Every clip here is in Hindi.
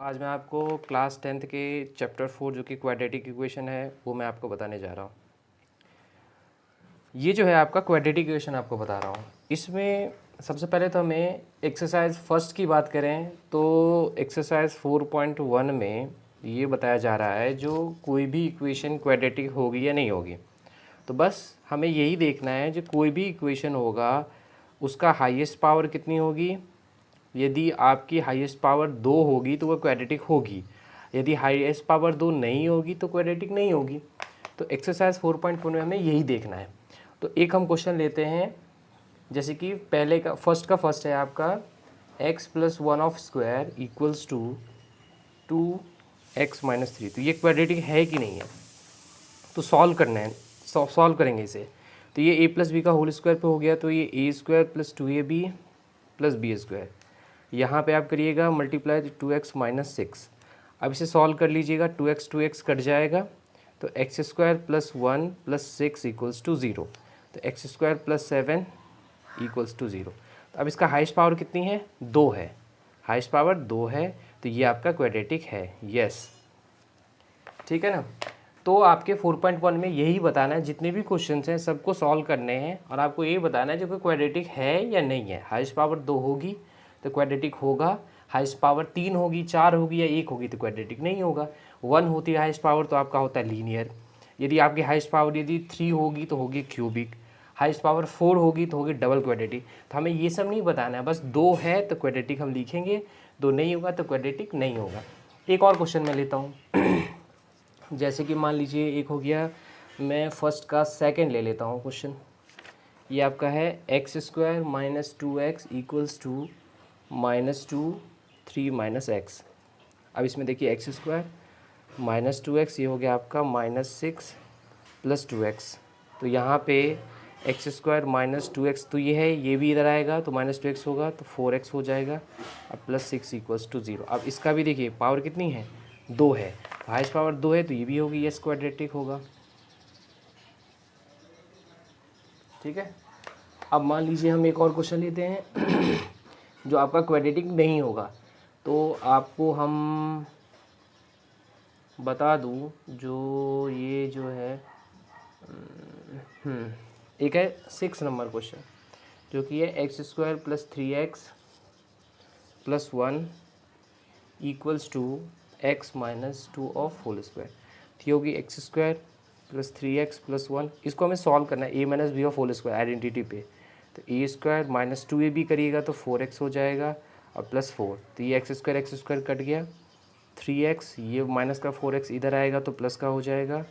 आज मैं आपको क्लास 10th के चैप्टर 4 जो कि क्वाड्रेटिक इक्वेशन है वो मैं आपको बताने जा रहा हूँ। ये जो है आपका क्वाड्रेटिक इक्वेशन आपको बता रहा हूँ। इसमें सबसे पहले तो हमें एक्सरसाइज फर्स्ट की बात करें तो एक्सरसाइज 4.1 में ये बताया जा रहा है जो कोई भी इक्वेशन क्वाड्रेटिक होगी या नहीं होगी। तो बस हमें यही देखना है जो कोई भी इक्वेशन होगा उसका हाईएस्ट पावर कितनी होगी। यदि आपकी हाईएस्ट पावर 2 होगी तो वह क्वाड्रेटिक होगी, यदि हाईएस्ट पावर 2 नहीं होगी तो क्वाड्रेटिक नहीं होगी। तो एक्सरसाइज 4.1 में हमें यही देखना है। तो एक हम क्वेश्चन लेते हैं, जैसे कि पहले का फर्स्ट है आपका x + 1 of square equals to 2x - 3। तो ये क्वाड्रेटिक है कि नहीं है तो सॉल्व करना है, सॉल्व करेंगे इसे। तो ये a + b का होल स्क्वायर पे हो गया, तो ये a² + 2ab + b²। यहाँ पे आप करिएगा मल्टीप्लाई 2x - 6। अब इसे सॉल्व कर लीजिएगा, 2x कट जाएगा तो x² + 1 + 6 = 0। तो x² + 7 = 0। तो अब इसका हाईएस्ट पावर कितनी है, 2 है, हाईएस्ट पावर 2 है, तो ये आपका क्वाड्रेटिक है। यस, ठीक है ना। तो आपके 4.1 में यही बताना है, जितने भी क्वेश्चन हैं सबको सॉल्व करने हैं और आपको यही बताना है जो कि क्वाड्रेटिक है या नहीं है। हाईएस्ट पावर 2 होगी तो क्वाड्रेटिक होगा, हाईएस्ट पावर 3 होगी, 4 होगी या 1 होगी तो क्वाड्रेटिक नहीं होगा। 1 होती है हाईएस्ट पावर तो आपका होता है लीनियर। यदि आपकी हाईएस्ट पावर यदि 3 होगी तो होगी क्यूबिक, हाईएस्ट पावर 4 होगी तो होगी डबल क्वाड्रेटिक। तो हमें ये सब नहीं बताना है, बस 2 है तो क्वाड्रेटिक हम लिखेंगे, 2 नहीं होगा तो क्वाड्रेटिक नहीं होगा। एक और क्वेश्चन मैं लेता हूँ जैसे कि मान लीजिए एक हो गया, मैं फर्स्ट का सेकंड ले लेता हूँ क्वेश्चन। ये आपका है x² - 2x = -2 3 - x। अब इसमें देखिए x² - 2x ये हो गया आपका -6 + 2x। तो यहाँ पे x² - 2x तो ये है, ये भी इधर आएगा तो -2x होगा तो 4x हो जाएगा। अब +6 = 0। अब इसका भी देखिए पावर कितनी है, 2 है, हाईएस्ट पावर 2 है तो ये भी होगी, यस क्वाड्रेटिक होगा। ठीक है। अब मान लीजिए हम एक और क्वेश्चन लेते हैं जो आपका क्वाड्रेटिक नहीं होगा। तो आपको हम बता दूं जो ये जो है एक है 6 नंबर क्वेश्चन जो कि है x² + 3x + 1 = x - 2 of whole square. थी होगी x² + 3x + 1। इसको हमें सॉल्व करना है a - b of whole square identity पे। तो a² - 2ab करिएगा तो 4x हो जाएगा और +4। तो ये x² कट गया, 3x, ये माइनस का 4x इधर आएगा तो प्लस का हो जाएगा,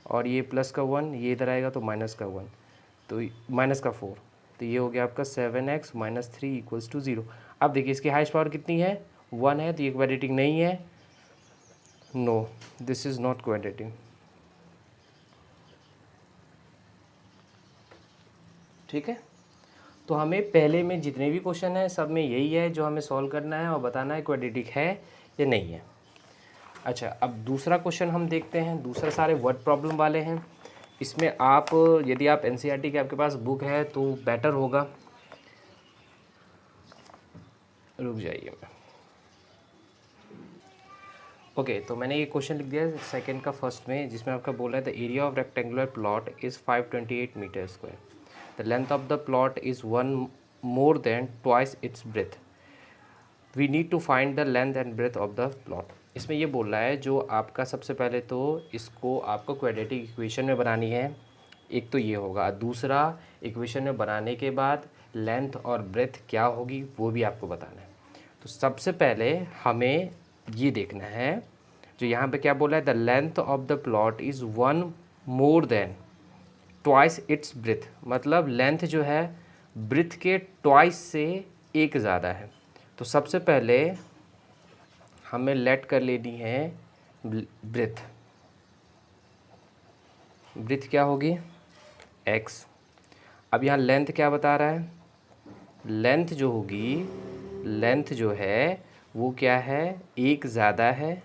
और ये प्लस का 1 ये इधर आएगा तो माइनस का 1, तो माइनस का 4। तो ये हो गया आपका 7x - 3 = 0। अब देखिए इसकी हाईएस्ट पावर कितनी है, 1 है, तो ये क्वाड्रेटिक नहीं है। No, this is not quadratic. ठीक है। तो हमें पहले में जितने भी क्वेश्चन हैं सब में यही है जो हमें सॉल्व करना है और बताना है क्वाड्रेटिक है या नहीं है। अच्छा, अब दूसरा क्वेश्चन हम देखते हैं। दूसरा सारे वर्ड प्रॉब्लम वाले हैं। इसमें आप यदि आप एनसीईआरटी के आपके पास बुक है तो बेटर होगा। रुक जाइए ओके, तो मैंने ये क्वेश्चन लिख दिया सेकंड का फर्स्ट में, जिसमें आपका बोल रहा है the area of rectangular plot is 528 metre square, the length of the plot is 1 more than twice its breadth, we need to find the length and breadth of the plot. इसमें ये बोल रहा है जो आपका सबसे पहले तो इसको आपको क्वाड्रेटिक इक्वेशन में बनानी है, एक तो ये होगा। दूसरा, इक्वेशन में बनाने के बाद लेंथ और ब्रेथ क्या होगी वो भी आपको बताना है। तो सबसे पहले हमें ये देखना है जो यहाँ पे क्या बोला है, the length of the plot is 1 more than twice its breath, मतलब लेंथ जो है ब्रेथ के ट्वाइस से एक ज़्यादा है। तो सबसे पहले हमें लेट कर लेनी है ब्रेथ। ब्रेथ क्या होगी, x। अब यहाँ लेंथ क्या बता रहा है, लेंथ जो होगी, लेंथ जो है वो क्या है, एक ज़्यादा है,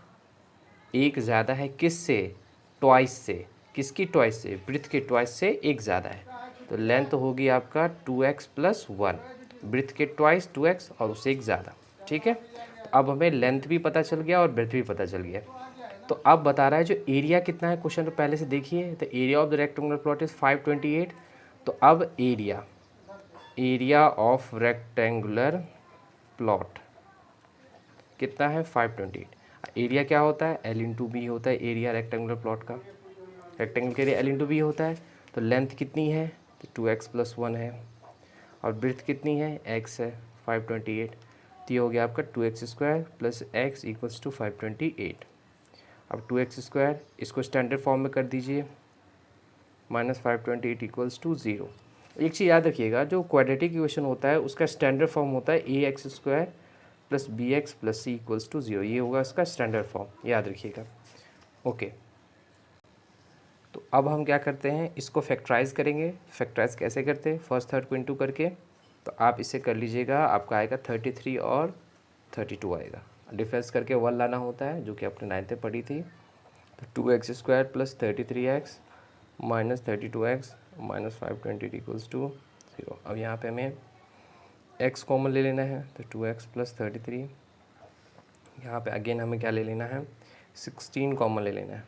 एक ज़्यादा है किससे, ट्वाइस से। किसकी ट्वाइस से, ब्रेथ के ट्वाइस से एक ज़्यादा है। तो लेंथ होगी आपका 2x + 1, ब्रेथ के ट्वाइस 2x और उससे एक ज़्यादा। ठीक है। अब हमें लेंथ भी पता चल गया और ब्रेथ भी पता चल गया। तो अब बता रहा है जो एरिया कितना है, क्वेश्चन तो पहले से देखिए, the area of the rectangular plot is 528। तो अब एरिया ऑफ रेक्टेंगुलर प्लॉट कितना है 528। एरिया क्या होता है, एल इंटू बी होता है एरिया रेक्टेंगुलर प्लॉट का, रेक्टेंगल के एरिया एल इंटू बी होता है। तो लेंथ कितनी है, तो 2x + 1 है, और ब्रेथ कितनी है, x है 528। तो ये हो गया आपका 2x² + x = 528। अब 2x², इसको स्टैंडर्ड फॉर्म में कर दीजिए, -528 = 0। एक चीज़ याद रखिएगा, जो क्वाड्रेटिक इक्वेशन होता है उसका स्टैंडर्ड फॉर्म होता है ax² + bx + c = 0। ये होगा इसका स्टैंडर्ड फॉर्म, याद रखिएगा। ओके, तो अब हम क्या करते हैं, इसको फैक्टराइज करेंगे। फैक्टराइज कैसे करते हैं, फर्स्ट थर्ड को इंटू करके। तो आप इसे कर लीजिएगा, आपका आएगा 33 और 32 आएगा। डिफरेंस करके 1 लाना होता है, जो कि आपने 9th में पढ़ी थी। तो 2x² + 33x - 32x - 528 = 0। अब यहाँ पे हमें x कॉमन ले लेना है, तो 2x + 33। यहाँ पे अगेन हमें क्या ले लेना है, 16 कॉमन ले लेना है।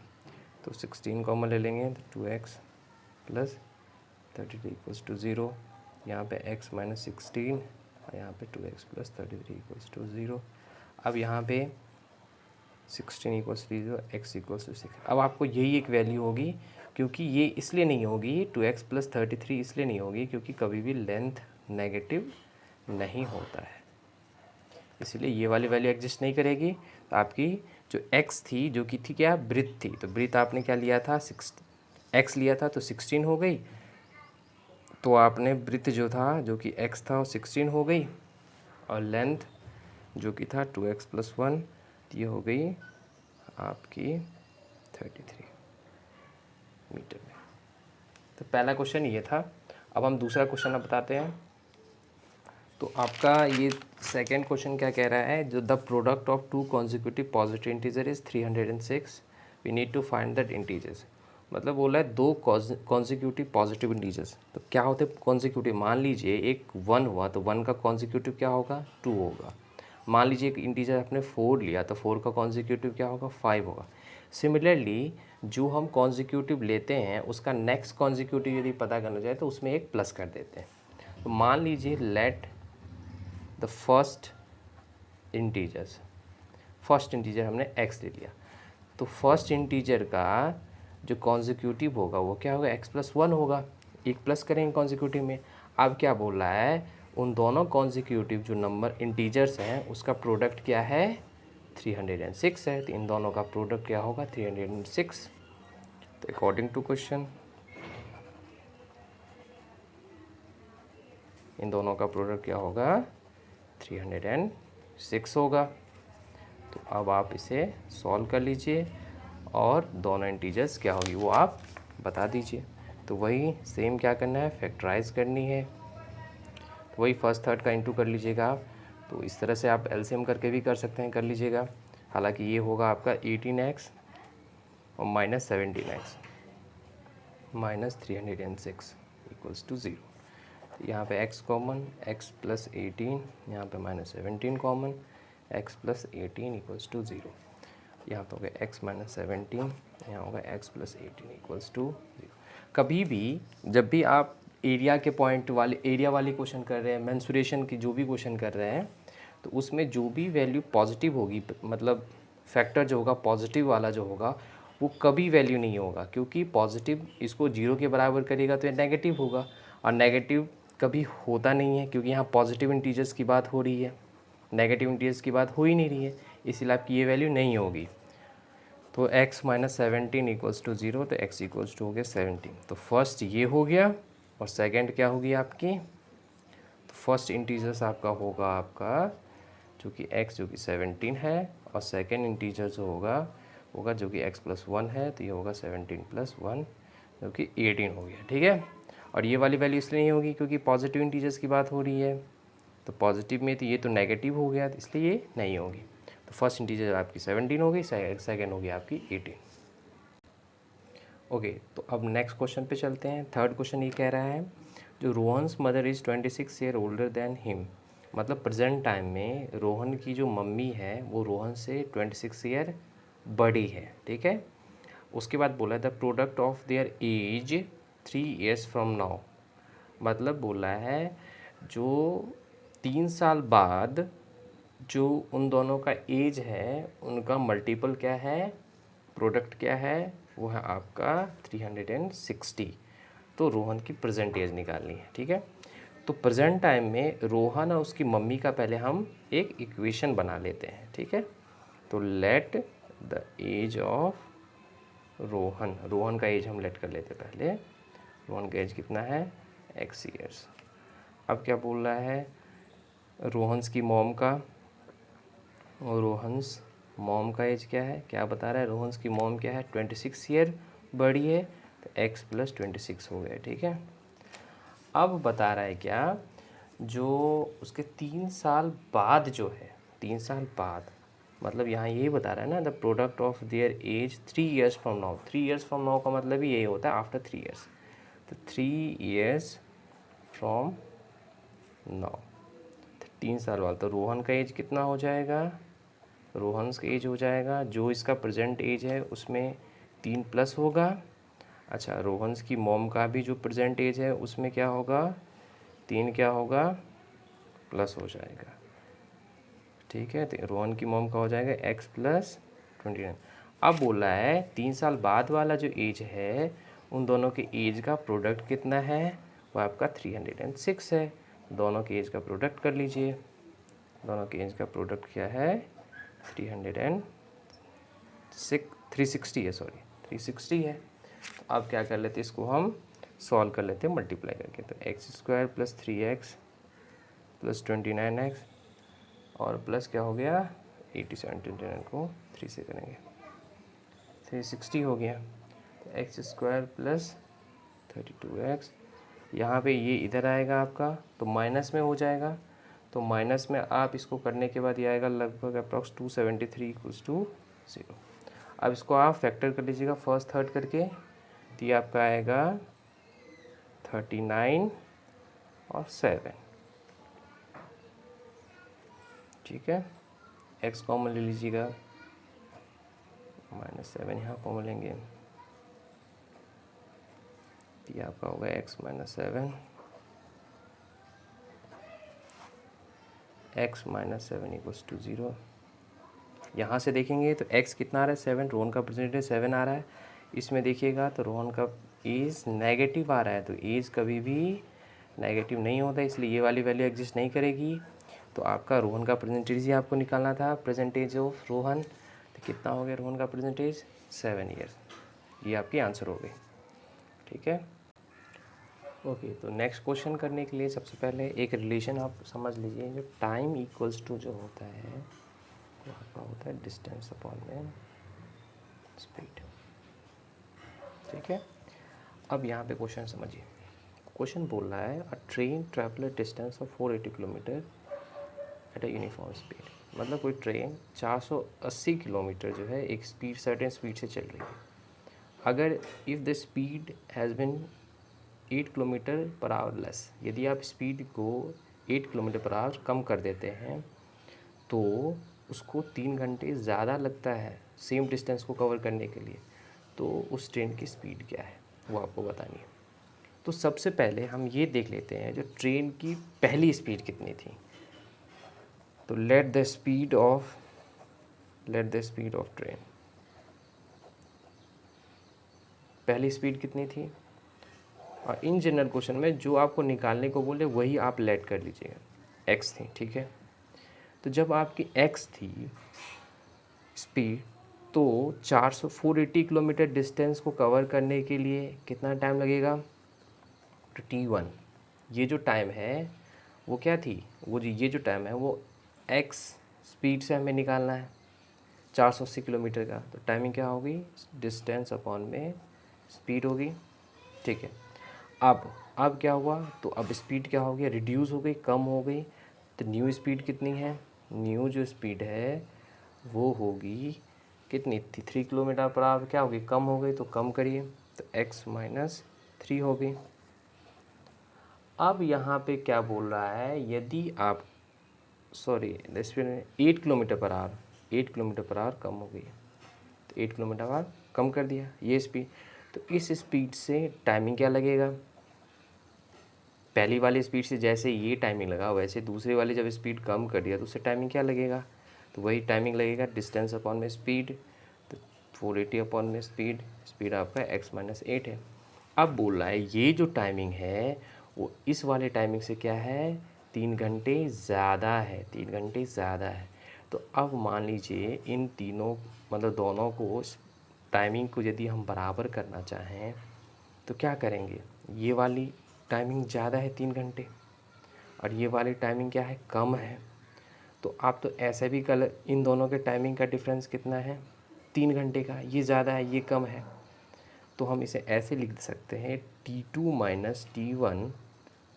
तो 16 कॉमन ले लेंगे, तो 2x + 33 = 0। यहाँ पे x - 16 और यहाँ पे 2x + 33 = 0। अब यहाँ पे 16 = 0, x = 6। अब आपको यही एक वैल्यू होगी, क्योंकि ये इसलिए नहीं होगी 2x + 33 इसलिए नहीं होगी क्योंकि कभी भी लेंथ नेगेटिव नहीं होता है, इसलिए ये वाली वैल्यू एग्जिस्ट नहीं करेगी। तो आपकी जो x थी, जो कि थी क्या, ब्रीथ थी, तो ब्रीथ आपने क्या लिया था, x लिया था, तो 16 हो गई। तो आपने ब्रीथ जो था, जो कि x था, वो 16 हो गई, और लेंथ जो कि था 2x + 1, ये हो गई आपकी 33 मीटर में। तो पहला क्वेश्चन ये था। अब हम दूसरा क्वेश्चन अब बताते हैं। तो आपका ये सेकेंड क्वेश्चन क्या कह रहा है, जो the product of 2 consecutive positive integer is 306, we need to find that integers. मतलब बोला है 2 कॉन्जिक्यूटिव पॉजिटिव इंटीजर्स। तो क्या होते हैं कॉन्जिक्यूटिव, मान लीजिए एक 1 हुआ, तो 1 का कॉन्जिक्यूटिव क्या होगा, 2 होगा। मान लीजिए एक इंटीजर आपने 4 लिया, तो 4 का कॉन्जिक्यूटिव क्या होगा, 5 होगा। सिमिलरली जो हम कॉन्जिक्यूटिव लेते हैं उसका नेक्स्ट कॉन्जिक्यूटिव यदि पता करना चाहे तो उसमें एक प्लस कर देते हैं। तो मान लीजिए लेट द फर्स्ट इंटीजर हमने x ले लिया, तो फर्स्ट इंटीजर का जो कॉन्जिक्यूटिव होगा वो क्या होगा, x + 1 होगा। एक प्लस करेंगे कॉन्जिक्यूटिव में। अब क्या बोल रहा है, उन दोनों कॉन्जिक्यूटिव जो नंबर इंटीजर्स हैं उसका प्रोडक्ट क्या है, 306 है। तो इन दोनों का प्रोडक्ट क्या होगा, 306। तो अकॉर्डिंग टू क्वेश्चन इन दोनों का प्रोडक्ट क्या होगा, 306 होगा। तो अब आप इसे सॉल्व कर लीजिए और दोनों इंटीजर्स क्या होगी वो आप बता दीजिए। तो वही सेम क्या करना है, फैक्टराइज करनी है। तो वही फर्स्ट थर्ड का इंटू कर लीजिएगा आप। तो इस तरह से आप एलसीएम करके भी कर सकते हैं, कर लीजिएगा। हालांकि ये होगा आपका 18x और -17x -306 = 0। यहाँ पे x कॉमन, x + 18, यहाँ पे -17 कॉमन, x + 18 = 0। यहाँ पे हो गया x - 17, यहाँ होगा x + 18 = 0। कभी भी जब भी आप एरिया के पॉइंट वाले एरिया वाली क्वेश्चन कर रहे हैं, मेंसुरेशन की जो भी क्वेश्चन कर रहे हैं, तो उसमें जो भी वैल्यू पॉजिटिव होगी, मतलब फैक्टर जो होगा पॉजिटिव वाला जो होगा, वो कभी वैल्यू नहीं होगा, क्योंकि पॉजिटिव इसको 0 के बराबर करेगा तो ये नेगेटिव होगा, और नेगेटिव कभी होता नहीं है, क्योंकि यहाँ पॉजिटिव इंटीजर्स की बात हो रही है, नेगेटिव इंटीजर्स की बात हो ही नहीं रही है, इसलिए आपकी ये वैल्यू नहीं होगी। तो x - 17 = 0, तो x = हो गया 17। तो फर्स्ट ये हो गया, और सेकंड क्या होगी आपकी, तो फर्स्ट इंटीजर्स आपका होगा जो कि x जो कि 17 है, और सेकंड इंटीजर जो होगा जो कि x + 1 है, तो ये होगा 17 + 1 जो कि 18 हो गया, ठीक है। और ये वाली वैल्यू इसलिए नहीं होगी क्योंकि पॉजिटिव इंटीजर्स की बात हो रही है, तो पॉजिटिव में तो ये तो नेगेटिव हो गया, इसलिए ये नहीं होगी। तो फर्स्ट इंटीजर आपकी 17 हो गई, सेकंड होगी आपकी 18। ओके, तो अब नेक्स्ट क्वेश्चन पे चलते हैं। थर्ड क्वेश्चन ये कह रहा है, जो Rohan's mother is 26 year older than him, मतलब प्रेजेंट टाइम में रोहन की जो मम्मी है वो रोहन से 26 ईयर बड़ी है, ठीक है। उसके बाद बोला the product of their age 3 years from now, मतलब बोला है जो 3 साल बाद जो उन दोनों का एज है उनका मल्टीपल क्या है, प्रोडक्ट क्या है, वो है आपका 360। तो रोहन की प्रेजेंट एज निकालनी है, ठीक है। तो प्रेजेंट टाइम में रोहन और उसकी मम्मी का पहले हम एक इक्वेशन बना लेते हैं, ठीक है। तो let the age of Rohan, Rohan का एज हम लेट कर लेते हैं पहले। रोहन का एज कितना है, x ईयर्स। अब क्या बोल रहा है, रोहन्स की मॉम का, और रोहन्स मॉम का एज क्या है, क्या बता रहा है, रोहन्स की मॉम क्या है 26 ईयर बड़ी है, तो x + 26 हो गया, ठीक है। अब बता रहा है क्या, जो उसके 3 साल बाद जो है, 3 साल बाद, मतलब यहाँ यही बता रहा है ना, the product of their age 3 years from now. 3 years from now का मतलब ही यही होता है, आफ्टर 3 ईयर्स। तो 3 ईयर्स फ्रॉम नाउ, 3 साल बाद। तो रोहन का एज कितना हो जाएगा, रोहन का एज हो जाएगा, जो इसका प्रेजेंट एज है उसमें 3 प्लस होगा। अच्छा, रोहन्स की मॉम का भी जो प्रेजेंट एज है उसमें क्या होगा, 3 क्या होगा, प्लस हो जाएगा, ठीक है। तो रोहन की मॉम का हो जाएगा x + 29। अब बोला है 3 साल बाद वाला जो एज है उन दोनों के एज का प्रोडक्ट कितना है, वो आपका 306 है। दोनों के एज का प्रोडक्ट कर लीजिए, दोनों के एज का प्रोडक्ट क्या है, 360 है, सॉरी 360 है। तो अब क्या कर लेते हैं, इसको हम सॉल्व कर लेते हैं मल्टीप्लाई करके। तो x² + 3x + 29x और प्लस क्या हो गया 87, 29 को 3 से करेंगे 360 हो गया। तो x² + 32x, यहाँ पे ये इधर आएगा आपका, तो माइनस में हो जाएगा। तो माइनस में आप इसको करने के बाद ये आएगा लगभग अप्रॉक्स 273 = 0। अब इसको आप फैक्टर कर लीजिएगा फर्स्ट थर्ड करके, तो ये आपका आएगा 39 और 7, ठीक है। x कॉमन ले लीजिएगा, -7 यहाँ कॉमन लेंगे, ये आपका होगा x - 7, x - 7 = 0। यहाँ से देखेंगे तो x कितना आ रहा है 7, रोहन का परसेंटेज 7 आ रहा है। इसमें देखिएगा तो रोहन का एज नेगेटिव आ रहा है, तो एज कभी भी नेगेटिव नहीं होता, इसलिए ये वाली वैल्यू एग्जिस्ट नहीं करेगी। तो आपका रोहन का परसेंटेज ही आपको निकालना था, परसेंटेज ऑफ रोहन। तो कितना हो गया रोहन का परसेंटेज, 7 ईयर्स। ये आपकी आंसर हो गई, ठीक है। ओके, तो नेक्स्ट क्वेश्चन करने के लिए सबसे पहले एक रिलेशन आप समझ लीजिए, जो टाइम इक्वल्स टू जो होता है वो आपका होता है डिस्टेंस अपॉन में स्पीड, ठीक है। अब यहाँ पे क्वेश्चन समझिए, क्वेश्चन बोल रहा है अ train travel distance of 480 kilometre at a uniform speed, मतलब कोई ट्रेन 480 किलोमीटर जो है एक स्पीड, सर्टेन स्पीड से चल रही है। अगर if the speed has been 8 kilometre per our less, यदि आप स्पीड को 8 किलोमीटर पर आवर कम कर देते हैं तो उसको 3 घंटे ज़्यादा लगता है सेम डिस्टेंस को कवर करने के लिए, तो उस ट्रेन की स्पीड क्या है वो आपको बतानी है। तो सबसे पहले हम ये देख लेते हैं जो ट्रेन की पहली स्पीड कितनी थी। तो let the speed of train, पहली स्पीड कितनी थी, और इन जनरल क्वेश्चन में जो आपको निकालने को बोले वही आप लेट कर लीजिएगा, x थी, ठीक है। तो जब आपकी x थी स्पीड, तो 480 किलोमीटर डिस्टेंस को कवर करने के लिए कितना टाइम लगेगा, तो t1। ये जो टाइम है वो क्या थी, वो जो ये जो टाइम है वो x स्पीड से हमें निकालना है 480 किलोमीटर का, तो टाइमिंग क्या होगी, डिस्टेंस अपॉन में स्पीड होगी, ठीक है। अब क्या हुआ, तो अब स्पीड क्या हो गया, रिड्यूस हो गई, कम हो गई। तो न्यू स्पीड कितनी है, न्यू जो स्पीड है वो होगी कितनी थी, 3 किलोमीटर पर आवर, क्या होगी, कम हो गई, तो कम करिए, तो x - 3 हो गई। अब यहाँ पे क्या बोल रहा है, यदि आप sorry the speed 8 kilometre per hour, 8 kilometre per hour कम हो गई है, तो 8 किलोमीटर पर आवर कम कर दिया ये स्पीड। तो इस स्पीड से टाइमिंग क्या लगेगा, पहली वाली स्पीड से जैसे ये टाइमिंग लगा वैसे दूसरे वाली जब स्पीड कम कर दिया तो उससे टाइमिंग क्या लगेगा, तो वही टाइमिंग लगेगा डिस्टेंस अपॉन में स्पीड, तो 480 अपॉन में स्पीड, स्पीड आपका x-8 है। अब बोल रहा है ये जो टाइमिंग है वो इस वाले टाइमिंग से क्या है, 3 घंटे ज़्यादा है, 3 घंटे ज़्यादा है। तो अब मान लीजिए इन तीनों मतलब दोनों को टाइमिंग को यदि हम बराबर करना चाहें तो क्या करेंगे, ये वाली टाइमिंग ज़्यादा है 3 घंटे और ये वाली टाइमिंग क्या है, कम है। तो आप तो ऐसे भी कल इन दोनों के टाइमिंग का डिफरेंस कितना है, 3 घंटे का, ये ज़्यादा है ये कम है। तो हम इसे ऐसे लिख सकते हैं T2 माइनस T1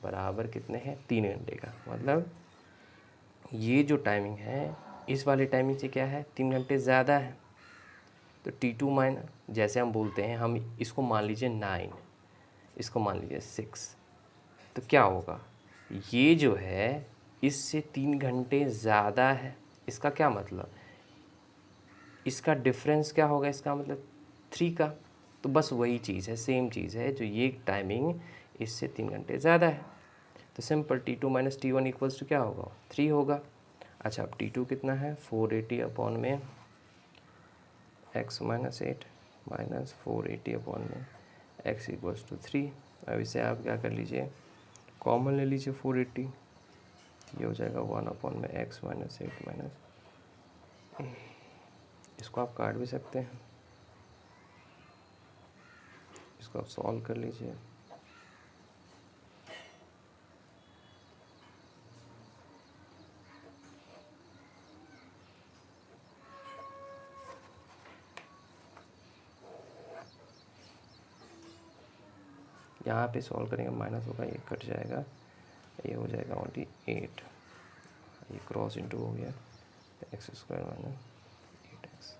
बराबर कितने हैं, 3 घंटे का। मतलब ये जो टाइमिंग है इस वाली टाइमिंग से क्या है, 3 घंटे ज़्यादा है। तो T2 माइनस जैसे हम बोलते हैं, हम इसको मान लीजिए 9, इसको मान लीजिए 6, तो क्या होगा, ये जो है इससे 3 घंटे ज़्यादा है। इसका क्या मतलब, इसका डिफरेंस क्या होगा, इसका मतलब 3 का। तो बस वही चीज़ है, सेम चीज़ है, जो ये टाइमिंग इससे 3 घंटे ज़्यादा है। तो simple T2 minus T1 equals to क्या होगा, 3 होगा। अच्छा अब T2 कितना है, 480 अपॉन में x-8 माइनस 480 अपॉन में x इक्वल्स टू 3। अब इसे आप क्या कर लीजिए, कॉमन ले लीजिए 480, ये हो जाएगा 1 अपॉन में x-8 माइनस, इसको आप काट भी सकते हैं, इसको आप सॉल्व कर लीजिए। यहाँ पे सॉल्व करेंगे, माइनस होगा, ये कट जाएगा, ये हो जाएगा ओनली 8, ये क्रॉस इंटू हो गया, एक्स स्क्वायर माइनस 8x।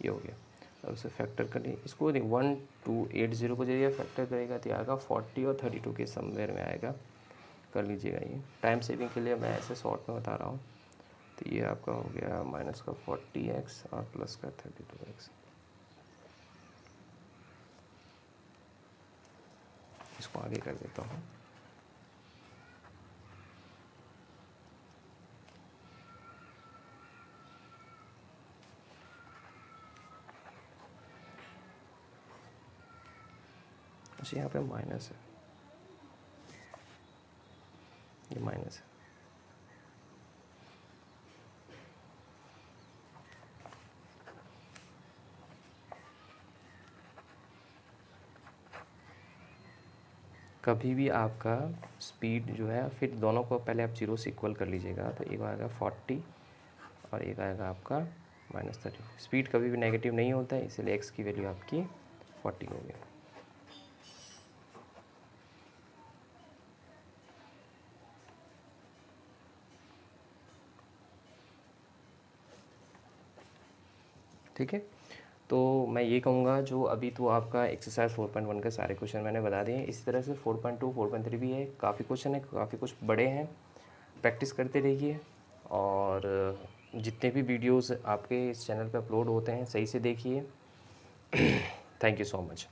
ये हो गया। अब इसे फैक्टर करिए, इसको 1280 को जरिए फैक्टर करेगा तो आएगा 40 और 32 के समवेयर में आएगा, कर लीजिएगा। ये टाइम सेविंग के लिए मैं ऐसे शॉर्ट में बता रहा हूँ। तो ये आपका हो गया माइनस का 40x और प्लस का 32x। इसको आगे कर देता हूँ। अच्छा यहाँ पे माइनस है, ये माइनस है। कभी भी आपका स्पीड जो है, फिर दोनों को पहले आप 0 से इक्वल कर लीजिएगा। तो एक आएगा 40 और एक आएगा आपका -30। स्पीड कभी भी नेगेटिव नहीं होता है, इसलिए x की वैल्यू आपकी 40 हो गई। ठीक है, तो मैं ये कहूँगा जो अभी तो आपका एक्सरसाइज 4.1 के सारे क्वेश्चन मैंने बता दिए। इसी तरह से 4.2 4.3 भी है, काफ़ी क्वेश्चन है, काफ़ी कुछ बड़े हैं। प्रैक्टिस करते रहिए और जितने भी वीडियोस आपके इस चैनल पे अपलोड होते हैं सही से देखिए। Thank you so much.